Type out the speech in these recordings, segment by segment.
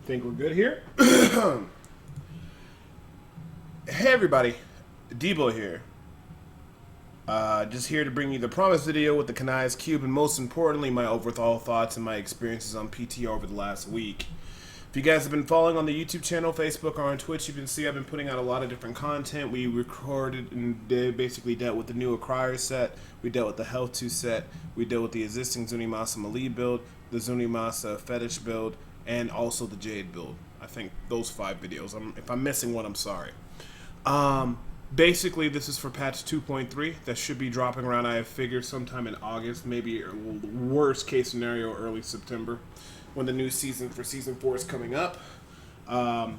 Think we're good here? Hey everybody, Debo here. Just here to bring you the promised video with the Kenai Askew, and most importantly, my overall thoughts and my experiences on PTR over the last week. If you guys have been following on the YouTube channel, Facebook, or on Twitch, you can see I've been putting out a lot of different content. We recorded and basically dealt with the new Acquire set, we dealt with the Health 2 set, we dealt with the existing Zunimasa Melee build, the Zunimasa Fetish build, and also the Jade build. I think those 5 videos. If I'm missing one, I'm sorry. Basically, this is for patch 2.3 that should be dropping around, I have figured, sometime in August, maybe worst case scenario, early September, when the new season for Season 4 is coming up. And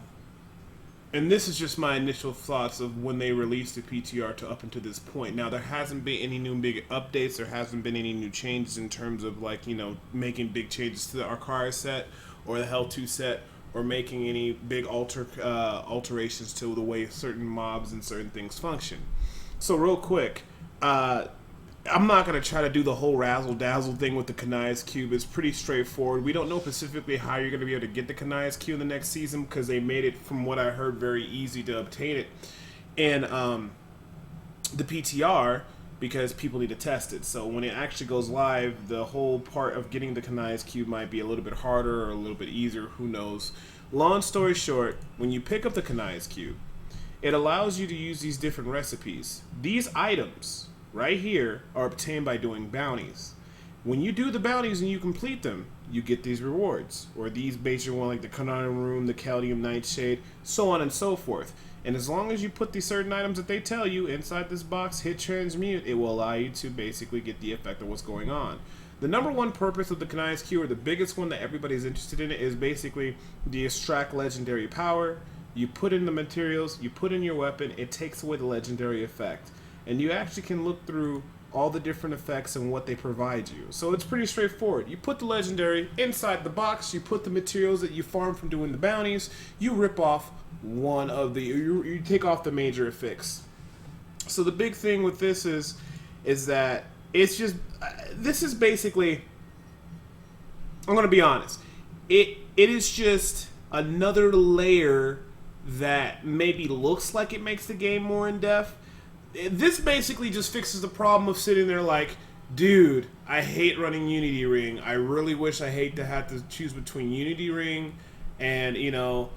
this is just my initial thoughts of when they released the PTR to up until this point. Now, there hasn't been any new big updates. There hasn't been any new changes in terms of, like, you know, making big changes to the Arcari set or the Hell 2 set, or making any big alterations to the way certain mobs and certain things function. So real quick, I'm not going to try to do the whole razzle-dazzle thing with the Kenai Askew. It's pretty straightforward. We don't know specifically how you're going to be able to get the Kenai Askew in the next season, because they made it, from what I heard, very easy to obtain it. And the PTR, because people need to test it. So when it actually goes live, the whole part of getting the Kenai Askew might be a little bit harder or a little bit easier, who knows. Long story short, when you pick up the Kenai Askew, it allows you to use these different recipes. These items right here are obtained by doing bounties. When you do the bounties and you complete them, you get these rewards, or these basic ones like the Canonium Room, the Caldium Nightshade, so on and so forth. And as long as you put these certain items that they tell you inside this box, hit transmute, it will allow you to basically get the effect of what's going on. The number one purpose of the Kenai Askew, or the biggest one that everybody's interested in, is basically the extract legendary power. You put in the materials, you put in your weapon, it takes away the legendary effect. And you actually can look through all the different effects and what they provide you. So it's pretty straightforward. You put the legendary inside the box, you put the materials that you farm from doing the bounties, you rip off one of the, you take off the major effects. So the big thing with this is that it's just, this is basically, I'm going to be honest, it is just another layer that maybe looks like it makes the game more in-depth. This basically just fixes the problem of sitting there like, dude, I hate running Unity Ring. I really wish I hate to have to choose between Unity Ring and, you know,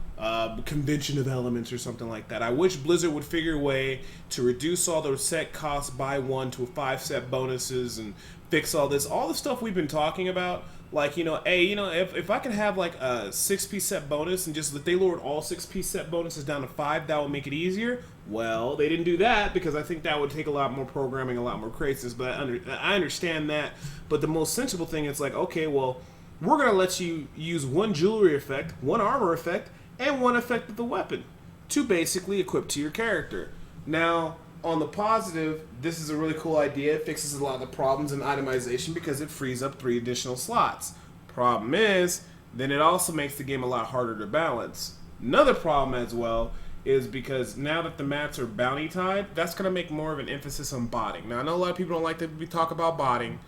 Convention of Elements or something like that. I wish Blizzard would figure a way to reduce all the set costs by 1 to 5 set bonuses and fix all this. All the stuff we've been talking about. Like, you know, hey, you know, if I could have like a 6-piece set bonus and just if they lowered all 6-piece set bonuses down to 5, that would make it easier. Well, they didn't do that because I think that would take a lot more programming, a lot more craziness. But I understand that. But the most sensible thing is like, okay, well, we're going to let you use one jewelry effect, one armor effect, and one effect of the weapon to basically equip to your character. Now, on the positive, this is a really cool idea. It fixes a lot of the problems in itemization because it frees up 3 additional slots. Problem is, then it also makes the game a lot harder to balance. Another problem as well is because now that the mats are bounty tied, that's going to make more of an emphasis on botting. Now, I know a lot of people don't like to talk about botting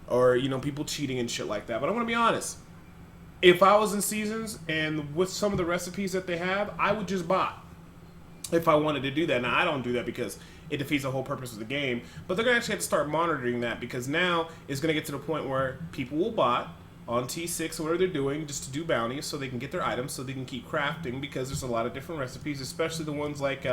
or, you know, people cheating and shit like that, but I'm going to be honest. If I was in Seasons and with some of the recipes that they have, I would just bot if I wanted to do that. Now, I don't do that because it defeats the whole purpose of the game, but they're going to actually have to start monitoring that because now it's going to get to the point where people will bot on T6 or whatever they're doing just to do bounties so they can get their items, so they can keep crafting, because there's a lot of different recipes, especially the ones like,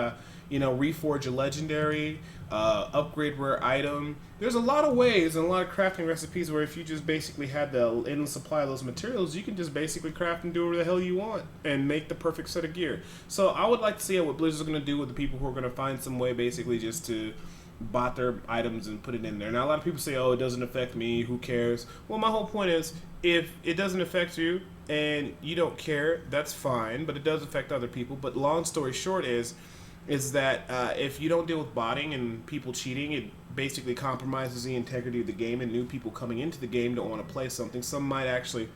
you know, reforge a legendary, upgrade rare item. There's a lot of ways and a lot of crafting recipes where if you just basically had the endless supply of those materials, you can just basically craft and do whatever the hell you want and make the perfect set of gear. So I would like to see what Blizzard's going to do with the people who are going to find some way basically just to bot their items and put it in there. Now, a lot of people say, oh, it doesn't affect me, who cares? Well, my whole point is, if it doesn't affect you and you don't care, that's fine, but it does affect other people. But long story short is that if you don't deal with botting and people cheating, it basically compromises the integrity of the game, and new people coming into the game don't want to play something. Some might actually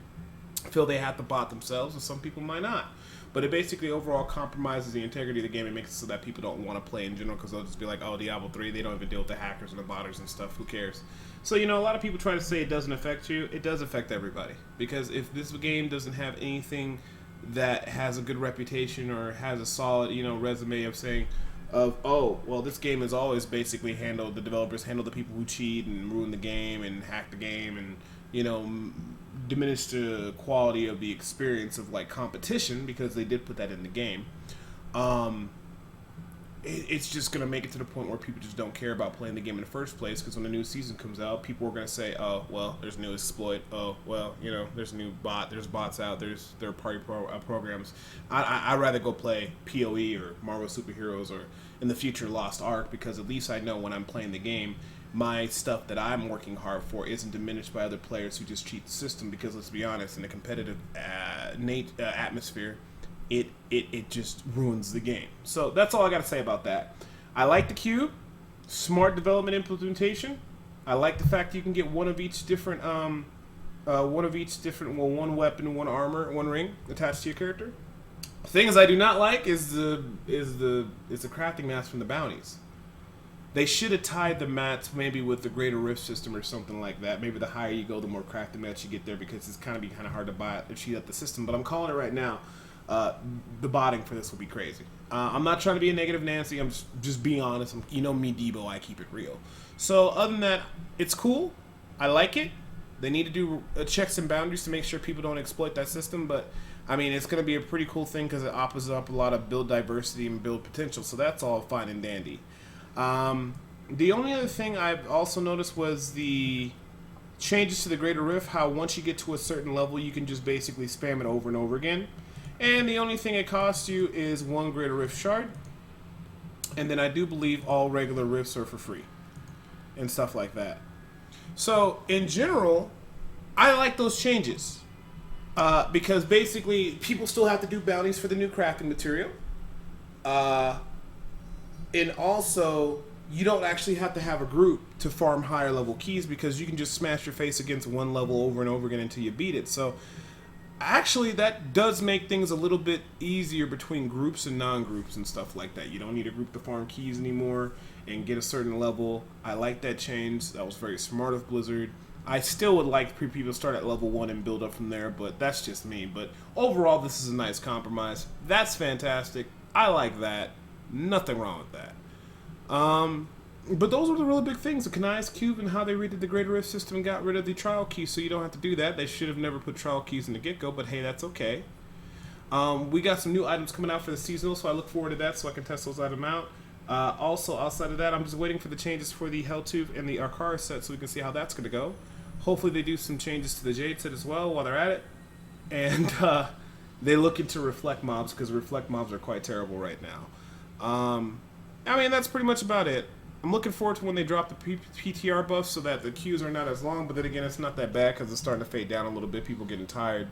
feel they have to bot themselves, and some people might not. But it basically overall compromises the integrity of the game and makes it so that people don't want to play in general, because they'll just be like, oh, Diablo 3, they don't even deal with the hackers and the botters and stuff. Who cares? So, you know, a lot of people try to say it doesn't affect you. It does affect everybody. Because if this game doesn't have anything that has a good reputation or has a solid, resume of saying, oh, well, this game is always basically the developers handle the people who cheat and ruin the game and hack the game and, diminish the quality of the experience of, like, competition, because they did put that in the game. It's just going to make it to the point where people just don't care about playing the game in the first place, because when a new season comes out, people are going to say, oh, well, there's a new exploit. Oh, well, there's a new bot. There's bots out. There's third-party programs. I'd rather go play PoE or Marvel Superheroes or, in the future, Lost Ark, because at least I know when I'm playing the game, my stuff that I'm working hard for isn't diminished by other players who just cheat the system, because, let's be honest, in a competitive atmosphere, it just ruins the game. So that's all I got to say about that. I like the cube, smart development implementation. I like the fact that you can get one weapon, one armor, one ring attached to your character. Things I do not like is the crafting mats from the bounties. They should have tied the mats maybe with the greater rift system or something like that. Maybe the higher you go, the more crafting mats you get there, because it's kind of hard to buy it or cheat up the system. But I'm calling it right now. The botting for this will be crazy. I'm not trying to be a negative Nancy. I'm just being honest. Me, Debo, I keep it real. So other than that, it's cool. I like it. They need to do checks and boundaries to make sure people don't exploit that system. But, I mean, it's going to be a pretty cool thing because it opens up a lot of build diversity and build potential. So that's all fine and dandy. The only other thing I've also noticed was the changes to the Greater Rift, how once you get to a certain level, you can just basically spam it over and over again. And the only thing it costs you is one Greater Rift shard. And then I do believe all regular rifts are for free. And stuff like that. So, in general, I like those changes. Because basically, people still have to do bounties for the new crafting material. And also, you don't actually have to have a group to farm higher level keys, because you can just smash your face against one level over and over again until you beat it. So, actually, that does make things a little bit easier between groups and non-groups and stuff like that. You don't need a group to farm keys anymore and get a certain level. I like that change. That was very smart of Blizzard. I still would like people to start at level 1 and build up from there, but that's just me. But overall, this is a nice compromise. That's fantastic. I like that. Nothing wrong with that. But those were the really big things. The Kenai Askew and how they redid the Greater Rift system and got rid of the trial keys, so you don't have to do that. They should have never put trial keys in the get-go, but hey, that's okay. We got some new items coming out for the seasonal, so I look forward to that so I can test those items out. Also, outside of that, I'm just waiting for the changes for the Helltooth and the Arkara set so we can see how that's going to go. Hopefully they do some changes to the Jade set as well while they're at it. And they look into reflect mobs, because reflect mobs are quite terrible right now. I mean, that's pretty much about it. I'm looking forward to when they drop the PTR buffs so that the queues are not as long, but then again, it's not that bad because it's starting to fade down a little bit. People getting tired.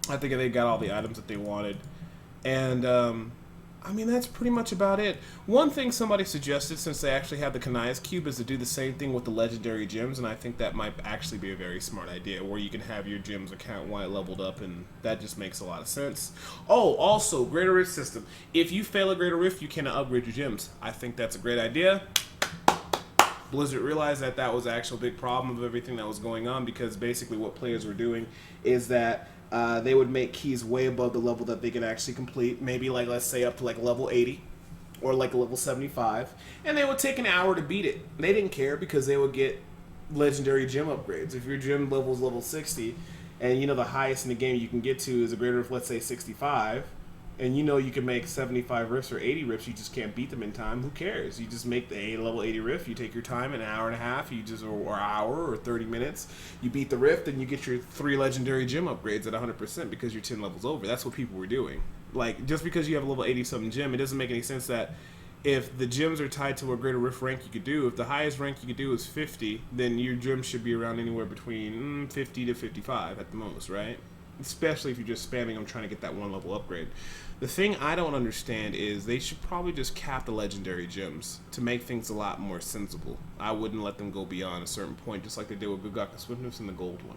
I think they got all the items that they wanted. And, I mean, that's pretty much about it. One thing somebody suggested, since they actually have the Kenai Askew, is to do the same thing with the legendary gems, and I think that might actually be a very smart idea, where you can have your gems account-wide leveled up, and that just makes a lot of sense. Oh, also, Greater Rift system. If you fail a Greater Rift, you cannot upgrade your gems. I think that's a great idea. Blizzard realized that that was the actual big problem of everything that was going on, because basically what players were doing is that they would make keys way above the level that they could actually complete, maybe like, let's say, up to like level 80 or like level 75, and they would take an hour to beat it. They didn't care because they would get legendary gem upgrades. If your gem level is level 60 and the highest in the game you can get to is a greater of, let's say, 65, and you can make 75 rifts or 80 rifts, you just can't beat them in time. Who cares? You just make the level 80 rift, you take your time, an hour and a half, or hour or 30 minutes, you beat the rift, and you get your 3 legendary gem upgrades at 100% because you're 10 levels over. That's what people were doing. Like, just because you have a level 80 something gem, it doesn't make any sense that if the gems are tied to a greater rift rank you could do, if the highest rank you could do is 50, then your gems should be around anywhere between 50 to 55 at the most, right? Especially if you're just spamming them trying to get that one level upgrade. The thing I don't understand is they should probably just cap the legendary gems to make things a lot more sensible. I wouldn't let them go beyond a certain point, just like they did with Gugaka Swiftness and the gold one.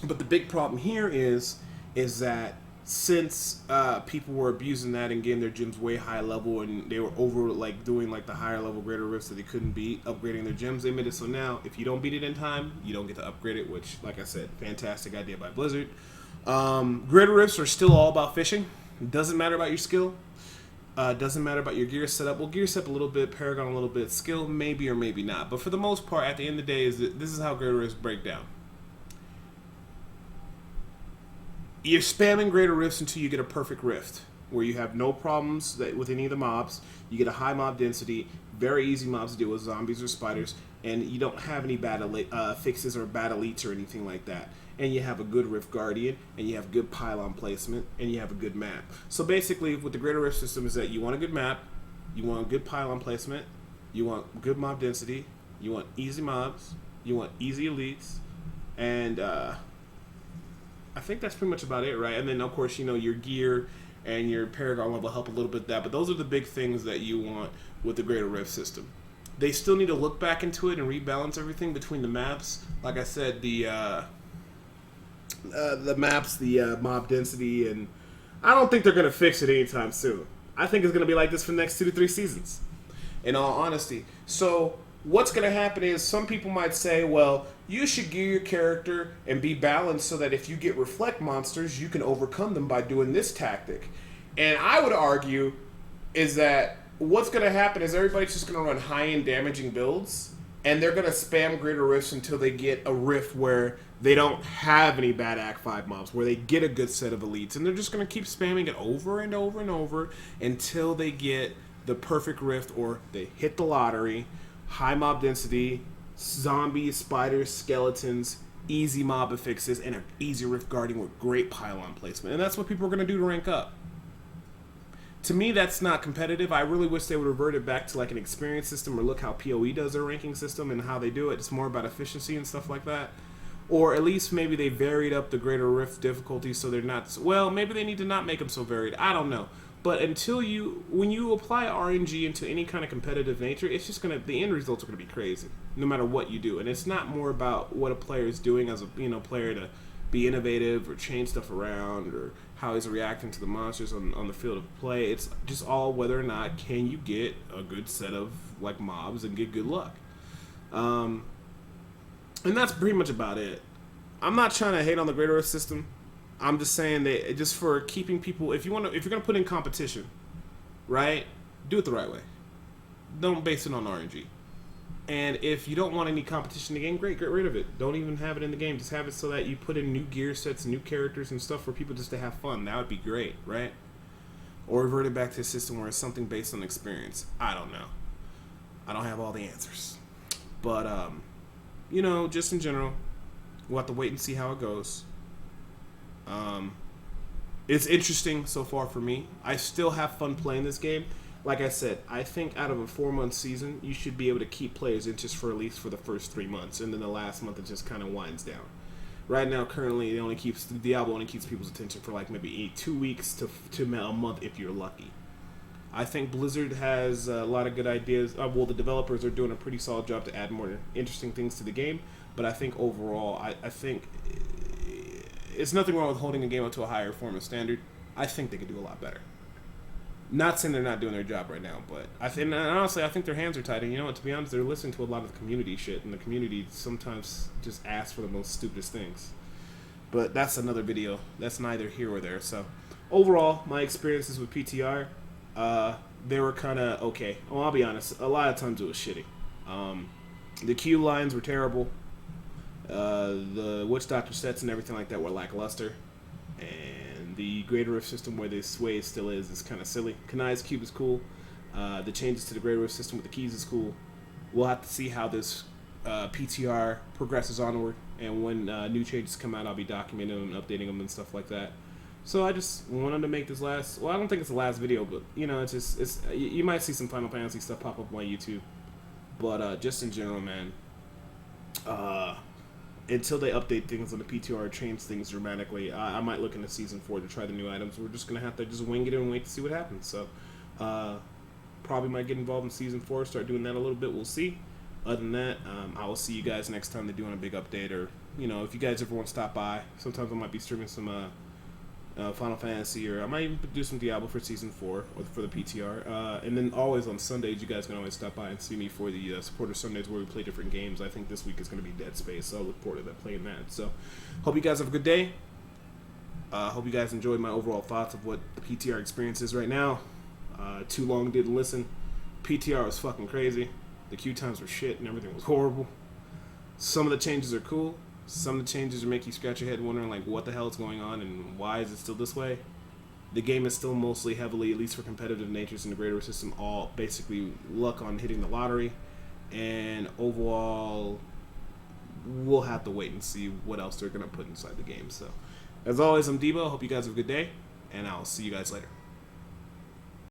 But the big problem here is that since people were abusing that and getting their gems way high level, and they were over doing the higher level greater rifts that they couldn't beat, upgrading their gems, they made it so now if you don't beat it in time, you don't get to upgrade it, which, like I said, fantastic idea by Blizzard. Greater Rifts are still all about fishing. It doesn't matter about your skill. Doesn't matter about your gear setup. Well, gear setup a little bit, Paragon a little bit, skill maybe or maybe not. But for the most part, at the end of the day, this is how Greater Rifts break down. You're spamming Greater Rifts until you get a perfect rift, where you have no problems with any of the mobs. You get a high mob density, very easy mobs to deal with, zombies or spiders, and you don't have any bad fixes or bad elites or anything like that. And you have a good Rift Guardian, and you have good pylon placement, and you have a good map. So basically, with the Greater Rift system is that you want a good map, you want good pylon placement, you want good mob density, you want easy mobs, you want easy elites, and I think that's pretty much about it, right? And then, of course, your gear and your Paragon level help a little bit with that, but those are the big things that you want with the Greater Rift system. They still need to look back into it and rebalance everything between the maps. Like I said, the maps, the mob density, and I don't think they're going to fix it anytime soon. I think it's going to be like this for the next 2 to 3 seasons, in all honesty. So what's going to happen is some people might say, well, you should gear your character and be balanced so that if you get reflect monsters, you can overcome them by doing this tactic. And I would argue is that what's going to happen is everybody's just going to run high-end damaging builds, and they're going to spam Greater Rifts until they get a rift where they don't have any bad Act 5 mobs, where they get a good set of elites, and they're just going to keep spamming it over and over and over until they get the perfect rift or they hit the lottery. High mob density, zombies, spiders, skeletons, easy mob affixes, and an easy Rift Guardian with great pylon placement. And that's what people are going to do to rank up. To me, that's not competitive. I really wish they would revert it back to like an experience system, or look how PoE does their ranking system and how they do it. It's more about efficiency and stuff like that. Or at least maybe they varied up the Greater Rift difficulty so they're not... Well, maybe they need to not make them so varied. I don't know. But when you apply RNG into any kind of competitive nature, it's just going to... The end results are going to be crazy, no matter what you do. And it's not more about what a player is doing as a player to be innovative or change stuff around, or how he's reacting to the monsters on the field of play. It's just all whether or not can you get a good set of like mobs and get good luck. And that's pretty much about it. I'm not trying to hate on the Greater Rift system. I'm just saying that just for keeping people, if you're gonna put in competition, right, do it the right way. Don't base it on RNG. And if you don't want any competition in the game, great, get rid of it. Don't even have it in the game. Just have it so that you put in new gear sets, new characters and stuff for people just to have fun. That would be great, right? Or revert it back to a system where it's something based on experience. I don't know. I don't have all the answers. But, just in general, we'll have to wait and see how it goes. It's interesting so far for me. I still have fun playing this game. Like I said, I think out of a 4-month season, you should be able to keep players' interest for at least for the first 3 months, and then the last month it just kind of winds down. Right now, currently, Diablo only keeps people's attention for like maybe 2 weeks to a month if you're lucky. I think Blizzard has a lot of good ideas. Well, the developers are doing a pretty solid job to add more interesting things to the game, but I think overall, I think it's nothing wrong with holding a game up to a higher form of standard. I think they could do a lot better. Not saying they're not doing their job right now, but honestly, I think their hands are tied. And you know what? To be honest, they're listening to a lot of the community shit, and the community sometimes just asks for the most stupidest things. But that's another video. That's neither here or there. So, overall, my experiences with PTR, they were kind of okay. Well, I'll be honest. A lot of times it was shitty. The queue lines were terrible. The Witch Doctor sets and everything like that were lackluster. And the Greater Rift system where the sway still is kind of silly. Kenai Askew is cool. The changes to the Greater Rift system with the keys is cool. We'll have to see how this PTR progresses onward, and when new changes come out, I'll be documenting them and updating them and stuff like that. So I just wanted to make this last. Well, I don't think it's the last video, but it's you might see some Final Fantasy stuff pop up on my YouTube. But just in general, man. Until they update things on the PTR or change things dramatically, I might look into Season 4 to try the new items. We're just going to have to just wing it and wait to see what happens. So, probably might get involved in Season 4, start doing that a little bit. We'll see. Other than that, I will see you guys next time they're doing a big update. Or, if you guys ever want to stop by, sometimes I might be streaming some Final Fantasy, or I might even do some Diablo for Season 4 or for the PTR. And then always on Sundays, you guys can always stop by and see me for the Supporter Sundays where we play different games. I think this week is going to be Dead Space, so I look forward to playing that. So, hope you guys have a good day. Hope you guys enjoyed my overall thoughts of what the PTR experience is right now. Too long didn't listen. PTR was fucking crazy. The queue times were shit and everything was horrible. Some of the changes are cool. Some of the changes make you scratch your head wondering like what the hell is going on and why is it still this way. The game is still mostly heavily, at least for competitive natures in the greater system, all basically luck on hitting the lottery. And overall, we'll have to wait and see what else they're going to put inside the game. So, as always, I'm Debo. Hope you guys have a good day, and I'll see you guys later.